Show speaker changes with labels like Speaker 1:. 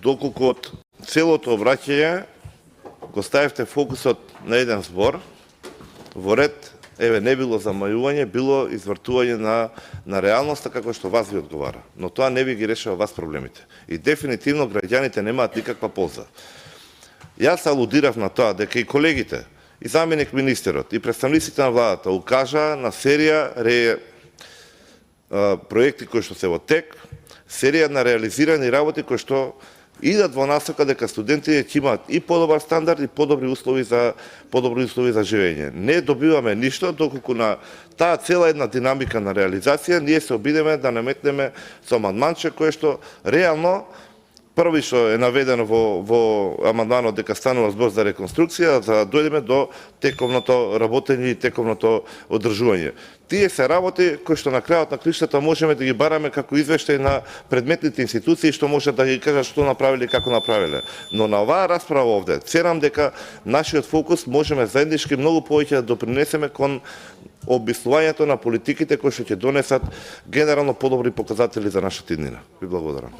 Speaker 1: доколку од целото обраќање го ставивте фокусот на еден збор, во ред, не било замајување, било извртување на реалноста како што вас ви одговара. Но тоа не ви ги решава вас проблемите. И дефинитивно граѓаните немаат никаква полза. Јас алудирав на тоа дека и колегите, и заменик министерот, и представниците на владата укажаа на серија проекти кои што се во тек, серија на реализирани работи кои што идат во насока дека студентите ќе имаат и подобар стандард и подобри услови за живење. Не добиваме ништо доколку на таа цела една динамика на реализација ние се обидеме да наметнеме со амандманче кое што реално први што е наведено во амандманот дека станува збор за реконструкција, за да дојдеме до тековното работење и тековното одржување. Тие се работи кои што на крајот на криштата можеме да ги бараме како извештај на предметните институции што може да ги кажат што направиле и како направиле. Но на оваа расправа овде, ценам дека нашиот фокус можеме заеднички многу повеќе да допринесеме кон обмислувањето на политиките кои што ќе донесат генерално подобри показатели за нашата иднина. Ви благодарам.